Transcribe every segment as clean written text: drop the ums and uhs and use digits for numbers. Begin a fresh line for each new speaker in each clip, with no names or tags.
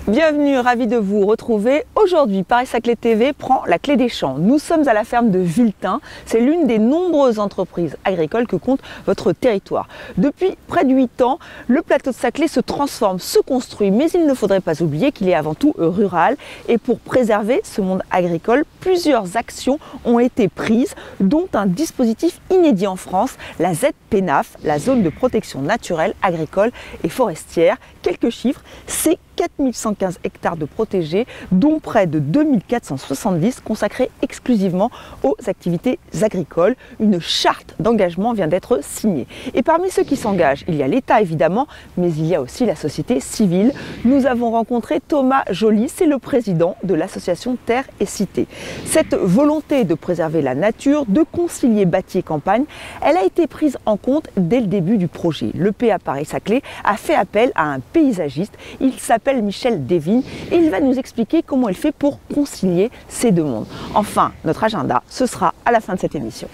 Bienvenue, ravi de vous retrouver. Aujourd'hui, Paris-Saclay TV prend la clé des champs. Nous sommes à la ferme de Villetin. C'est l'une des nombreuses entreprises agricoles que compte votre territoire. Depuis près de 8 ans, le plateau de Saclay se transforme, se construit, mais il ne faudrait pas oublier qu'il est avant tout rural. Et pour préserver ce monde agricole, plusieurs actions ont été prises, dont un dispositif inédit en France, la ZPENAF, la zone de protection naturelle, agricole et forestière. Quelques chiffres, c'est 4115 hectares de protégés, dont près de 2470 consacrés exclusivement aux activités agricoles. Une charte d'engagement vient d'être signée. Et parmi ceux qui s'engagent, il y a l'État évidemment, mais il y a aussi la société civile. Nous avons rencontré Thomas Joly, c'est le président de l'association Terre et Cité. Cette volonté de préserver la nature, de concilier bâti et campagne, elle a été prise en compte dès le début du projet. Le PA Paris-Saclay a fait appel à un paysagiste. Il s'appelle Michel Desvignes et il va nous expliquer comment il fait pour concilier ces deux mondes. Enfin, notre agenda, ce sera à la fin de cette émission.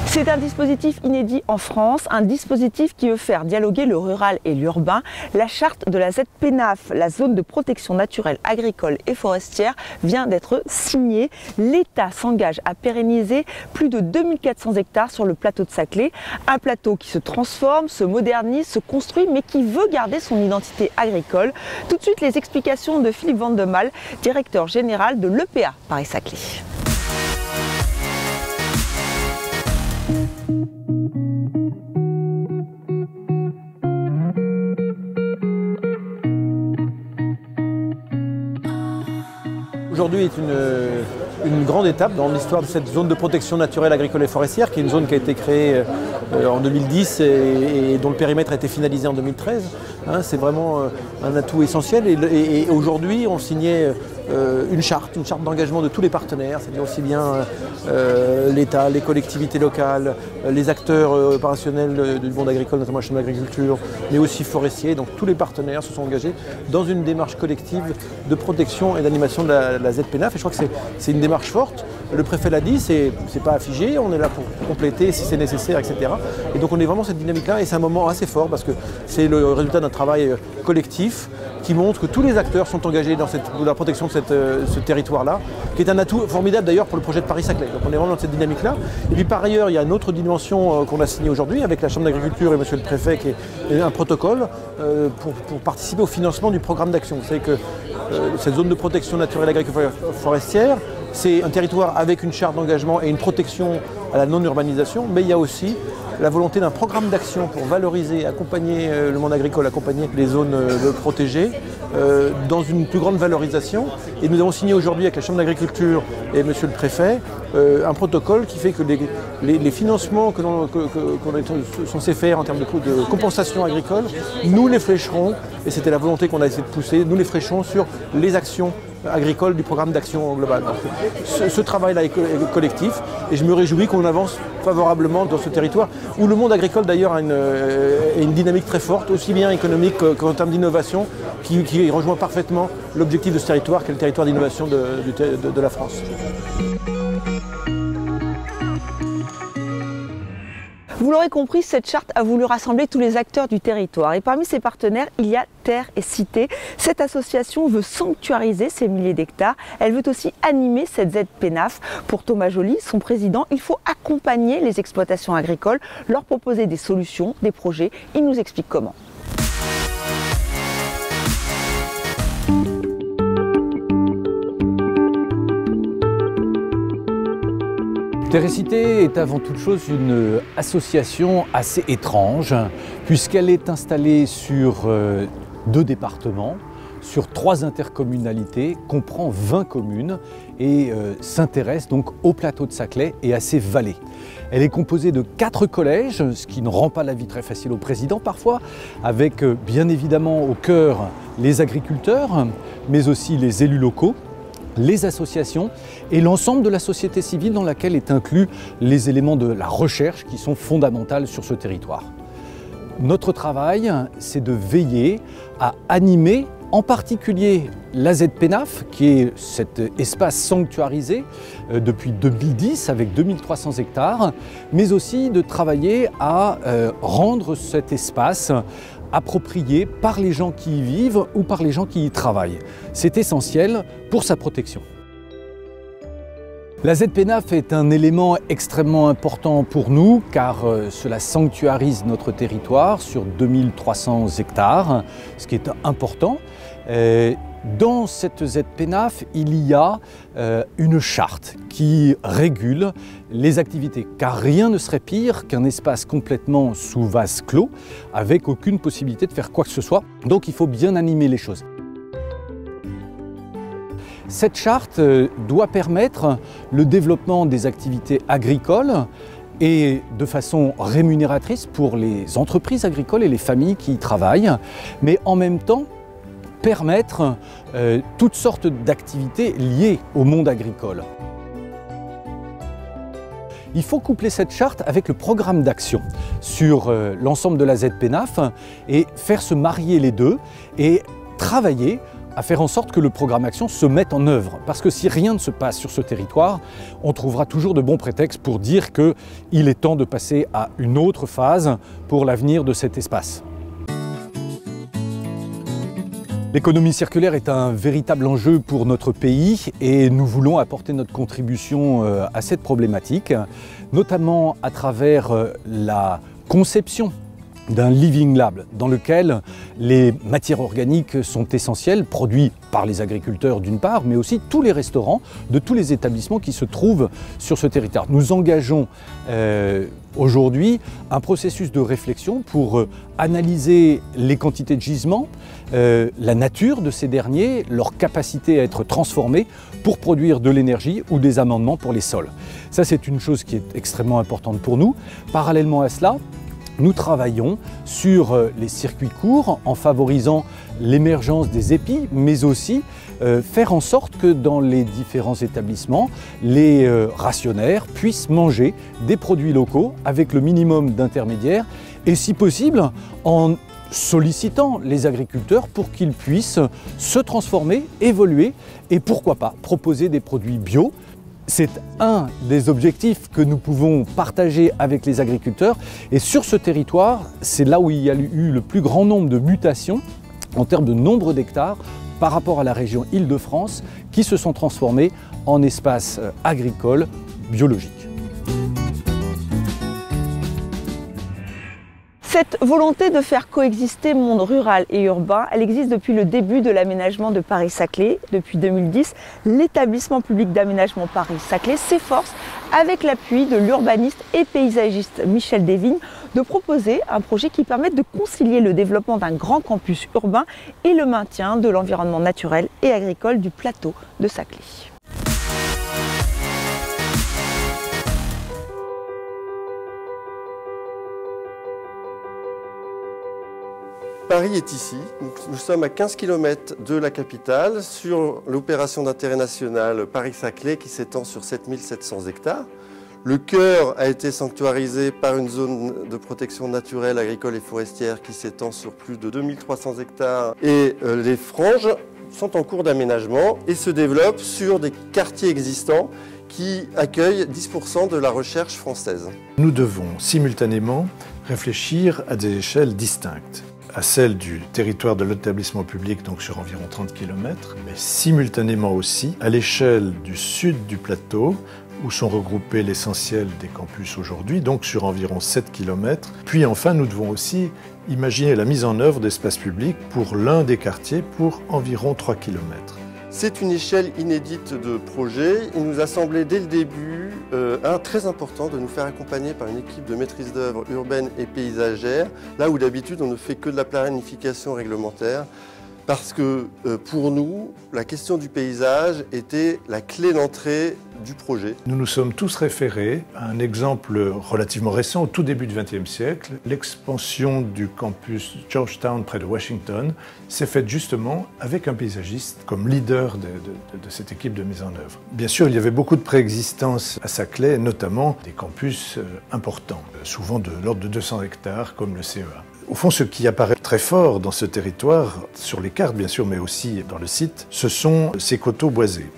C'est un dispositif inédit en France, un dispositif qui veut faire dialoguer le rural et l'urbain. La charte de la ZPENAF, la zone de protection naturelle, agricole et forestière, vient d'être signée. L'État s'engage à pérenniser plus de 2400 hectares sur le plateau de Saclay. Un plateau qui se transforme, se modernise, se construit, mais qui veut garder son identité agricole. Tout de suite, les explications de Philippe Vandemal, directeur général de l'EPA Paris-Saclay.
Aujourd'hui est une grande étape dans l'histoire de cette zone de protection naturelle, agricole et forestière, qui est une zone qui a été créée en 2010 et dont le périmètre a été finalisé en 2013. C'est vraiment un atout essentiel et aujourd'hui on signait une charte d'engagement de tous les partenaires, c'est-à-dire aussi bien l'État, les collectivités locales, les acteurs opérationnels du monde agricole, notamment la Chambre d'agriculture, mais aussi forestiers. Donc tous les partenaires se sont engagés dans une démarche collective de protection et d'animation de la ZPENAF. Et je crois que c'est une démarche forte. Le préfet l'a dit, c'est pas affigé, on est là pour compléter si c'est nécessaire, etc. Et donc on est vraiment cette dynamique-là et c'est un moment assez fort parce que c'est le résultat d'un travail collectif qui montre que tous les acteurs sont engagés dans la protection de ce territoire-là, qui est un atout formidable d'ailleurs pour le projet de Paris-Saclay. Donc on est vraiment dans cette dynamique-là. Et puis par ailleurs, il y a une autre dimension qu'on a signée aujourd'hui avec la Chambre d'agriculture et monsieur le préfet, qui est un protocole pour participer au financement du programme d'action. Vous savez que cette zone de protection naturelle, agricole et forestière, c'est un territoire avec une charte d'engagement et une protection à la non-urbanisation, mais il y a aussi la volonté d'un programme d'action pour valoriser, accompagner le monde agricole, accompagner les zones protégées dans une plus grande valorisation. Et nous avons signé aujourd'hui avec la Chambre d'agriculture et monsieur le préfet un protocole qui fait que les financements que l'on est censé faire en termes de compensation agricole, nous les flécherons, et c'était la volonté qu'on a essayé de pousser, nous les flécherons sur les actions agricole du programme d'action global. Donc, ce travail-là est collectif et je me réjouis qu'on avance favorablement dans ce territoire où le monde agricole d'ailleurs a une dynamique très forte, aussi bien économique qu'en termes d'innovation, qui rejoint parfaitement l'objectif de ce territoire qui est le territoire d'innovation de la France.
Vous l'aurez compris, cette charte a voulu rassembler tous les acteurs du territoire. Et parmi ses partenaires, il y a Terre et Cité. Cette association veut sanctuariser ces milliers d'hectares. Elle veut aussi animer cette ZPENAF. Pour Thomas Joly, son président, il faut accompagner les exploitations agricoles, leur proposer des solutions, des projets. Il nous explique comment.
Terre et Cité est avant toute chose une association assez étrange puisqu'elle est installée sur 2 départements, sur 3 intercommunalités, comprend 20 communes et s'intéresse donc au plateau de Saclay et à ses vallées. Elle est composée de 4 collèges, ce qui ne rend pas la vie très facile au président parfois, avec bien évidemment au cœur les agriculteurs, mais aussi les élus locaux, les associations et l'ensemble de la société civile dans laquelle est inclus les éléments de la recherche qui sont fondamentaux sur ce territoire. Notre travail, c'est de veiller à animer en particulier la ZPENAF, qui est cet espace sanctuarisé depuis 2010 avec 2300 hectares, mais aussi de travailler à rendre cet espace appropriée par les gens qui y vivent ou par les gens qui y travaillent. C'est essentiel pour sa protection. La ZPNAF est un élément extrêmement important pour nous car cela sanctuarise notre territoire sur 2300 hectares, ce qui est important. Dans cette ZPNAF, il y a une charte qui régule les activités, car rien ne serait pire qu'un espace complètement sous vase clos, avec aucune possibilité de faire quoi que ce soit. Donc il faut bien animer les choses. Cette charte doit permettre le développement des activités agricoles et de façon rémunératrice pour les entreprises agricoles et les familles qui y travaillent, mais en même temps permettre toutes sortes d'activités liées au monde agricole. Il faut coupler cette charte avec le programme d'action sur l'ensemble de la ZPNAF et faire se marier les deux et travailler à faire en sorte que le programme Action se mette en œuvre. Parce que si rien ne se passe sur ce territoire, on trouvera toujours de bons prétextes pour dire qu'il est temps de passer à une autre phase pour l'avenir de cet espace. L'économie circulaire est un véritable enjeu pour notre pays et nous voulons apporter notre contribution à cette problématique, notamment à travers la conception d'un Living Lab dans lequel les matières organiques sont essentielles, produites par les agriculteurs d'une part, mais aussi tous les restaurants de tous les établissements qui se trouvent sur ce territoire. Nous engageons aujourd'hui un processus de réflexion pour analyser les quantités de gisements, la nature de ces derniers, leur capacité à être transformés pour produire de l'énergie ou des amendements pour les sols. Ça, c'est une chose qui est extrêmement importante pour nous. Parallèlement à cela, nous travaillons sur les circuits courts en favorisant l'émergence des épis, mais aussi faire en sorte que dans les différents établissements, les rationnaires puissent manger des produits locaux avec le minimum d'intermédiaires et si possible en sollicitant les agriculteurs pour qu'ils puissent se transformer, évoluer et pourquoi pas proposer des produits bio. C'est un des objectifs que nous pouvons partager avec les agriculteurs et sur ce territoire, c'est là où il y a eu le plus grand nombre de mutations en termes de nombre d'hectares par rapport à la région Île-de-France qui se sont transformés en espaces agricoles biologiques.
Cette volonté de faire coexister monde rural et urbain, elle existe depuis le début de l'aménagement de Paris-Saclay. Depuis 2010, l'établissement public d'aménagement Paris-Saclay s'efforce, avec l'appui de l'urbaniste et paysagiste Michel Desvignes, de proposer un projet qui permette de concilier le développement d'un grand campus urbain et le maintien de l'environnement naturel et agricole du plateau de Saclay.
Paris est ici, nous sommes à 15 km de la capitale sur l'opération d'intérêt national Paris-Saclay qui s'étend sur 7700 hectares. Le cœur a été sanctuarisé par une zone de protection naturelle, agricole et forestière qui s'étend sur plus de 2300 hectares et les franges sont en cours d'aménagement et se développent sur des quartiers existants qui accueillent 10% de la recherche française.
Nous devons simultanément réfléchir à des échelles distinctes, à celle du territoire de l'établissement public, donc sur environ 30 km, mais simultanément aussi à l'échelle du sud du plateau, où sont regroupés l'essentiel des campus aujourd'hui, donc sur environ 7 km. Puis enfin, nous devons aussi imaginer la mise en œuvre d'espaces publics pour l'un des quartiers pour environ 3 km.
C'est une échelle inédite de projet. Il nous a semblé dès le début très important de nous faire accompagner par une équipe de maîtrise d'œuvre urbaine et paysagère, là où d'habitude on ne fait que de la planification réglementaire. Parce que pour nous, la question du paysage était la clé d'entrée du projet.
Nous nous sommes tous référés à un exemple relativement récent, au tout début du XXe siècle. L'expansion du campus Georgetown près de Washington s'est faite justement avec un paysagiste comme leader de cette équipe de mise en œuvre. Bien sûr, il y avait beaucoup de préexistence à Saclay, notamment des campus importants, souvent de l'ordre de 200 hectares comme le CEA. Au fond, ce qui apparaît très fort dans ce territoire, sur les cartes bien sûr, mais aussi dans le site, ce sont ces coteaux boisés.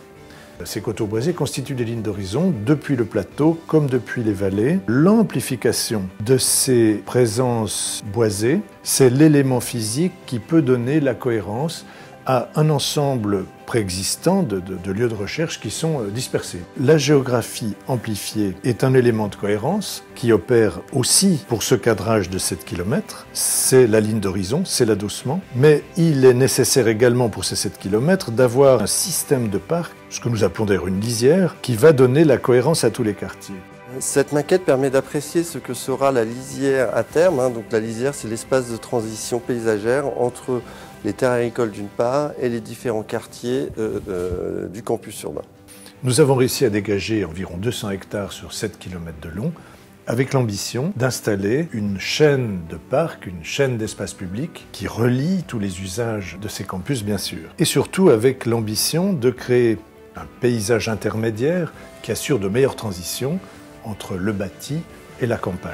Ces coteaux boisés constituent des lignes d'horizon depuis le plateau comme depuis les vallées. L'amplification de ces présences boisées, c'est l'élément physique qui peut donner la cohérence à un ensemble préexistant de lieux de recherche qui sont dispersés. La géographie amplifiée est un élément de cohérence qui opère aussi pour ce cadrage de 7 km. C'est la ligne d'horizon, c'est l'adossement, mais il est nécessaire également pour ces 7 km d'avoir un système de parc, ce que nous appelons d'ailleurs une lisière, qui va donner la cohérence à tous les quartiers.
Cette maquette permet d'apprécier ce que sera la lisière à terme. Donc la lisière, c'est l'espace de transition paysagère entre les terres agricoles d'une part et les différents quartiers du campus urbain.
Nous avons réussi à dégager environ 200 hectares sur 7 km de long, avec l'ambition d'installer une chaîne de parcs, une chaîne d'espaces publics qui relie tous les usages de ces campus, bien sûr. Et surtout avec l'ambition de créer un paysage intermédiaire qui assure de meilleures transitions entre le bâti et la campagne.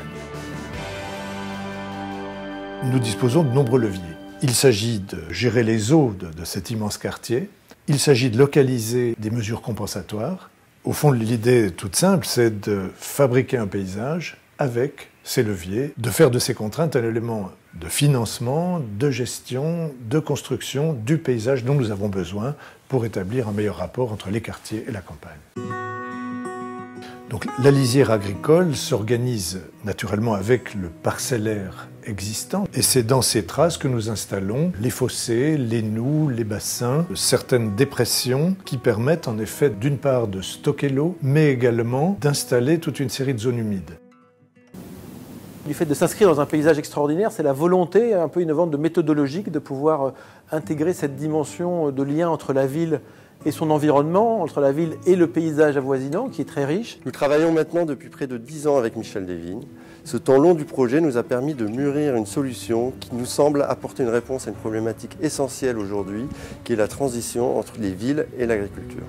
Nous disposons de nombreux leviers. Il s'agit de gérer les eaux de cet immense quartier. Il s'agit de localiser des mesures compensatoires. Au fond, l'idée est toute simple, c'est de fabriquer un paysage avec ces leviers, de faire de ces contraintes un élément de financement, de gestion, de construction du paysage dont nous avons besoin pour établir un meilleur rapport entre les quartiers et la campagne. Donc, la lisière agricole s'organise naturellement avec le parcellaire existant et c'est dans ces traces que nous installons les fossés, les noues, les bassins, certaines dépressions qui permettent en effet d'une part de stocker l'eau mais également d'installer toute une série de zones humides.
Du fait de s'inscrire dans un paysage extraordinaire, c'est la volonté un peu innovante de méthodologique de pouvoir intégrer cette dimension de lien entre la ville et son environnement, entre la ville et le paysage avoisinant, qui est très riche.
Nous travaillons maintenant depuis près de 10 ans avec Michel Desvignes. Ce temps long du projet nous a permis de mûrir une solution qui nous semble apporter une réponse à une problématique essentielle aujourd'hui, qui est la transition entre les villes et l'agriculture.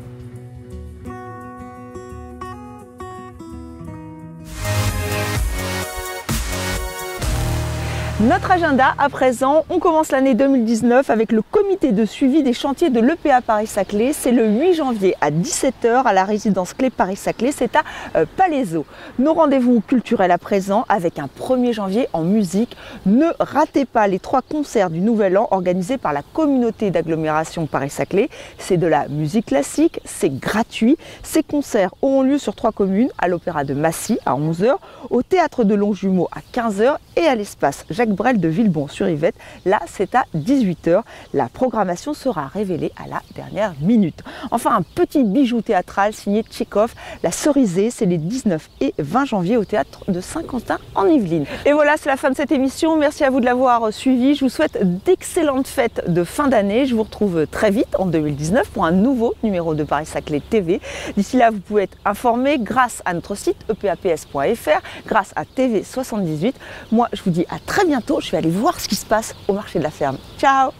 Notre agenda à présent, on commence l'année 2019 avec le comité de suivi des chantiers de l'EPA Paris-Saclay. C'est le 8 janvier à 17 h à la résidence Clé Paris-Saclay, c'est à Palaiseau. Nos rendez-vous culturels à présent avec un 1er janvier en musique. Ne ratez pas les 3 concerts du Nouvel An organisés par la communauté d'agglomération Paris-Saclay. C'est de la musique classique, c'est gratuit. Ces concerts auront lieu sur 3 communes, à l'Opéra de Massy à 11 h, au Théâtre de Longjumeau à 15 h et à l'espace Jacques Brel de Villebon-sur-Yvette. Là, c'est à 18 h. La programmation sera révélée à la dernière minute. Enfin, un petit bijou théâtral signé Tchekhov, La Cerisée, c'est les 19 et 20 janvier au Théâtre de Saint-Quentin en Yvelines. Et voilà, c'est la fin de cette émission. Merci à vous de l'avoir suivi. Je vous souhaite d'excellentes fêtes de fin d'année. Je vous retrouve très vite en 2019 pour un nouveau numéro de Paris-Saclay TV. D'ici là, vous pouvez être informé grâce à notre site epaps.fr, grâce à TV78. Moi, je vous dis à très bientôt. Je vais aller voir ce qui se passe au marché de la ferme. Ciao!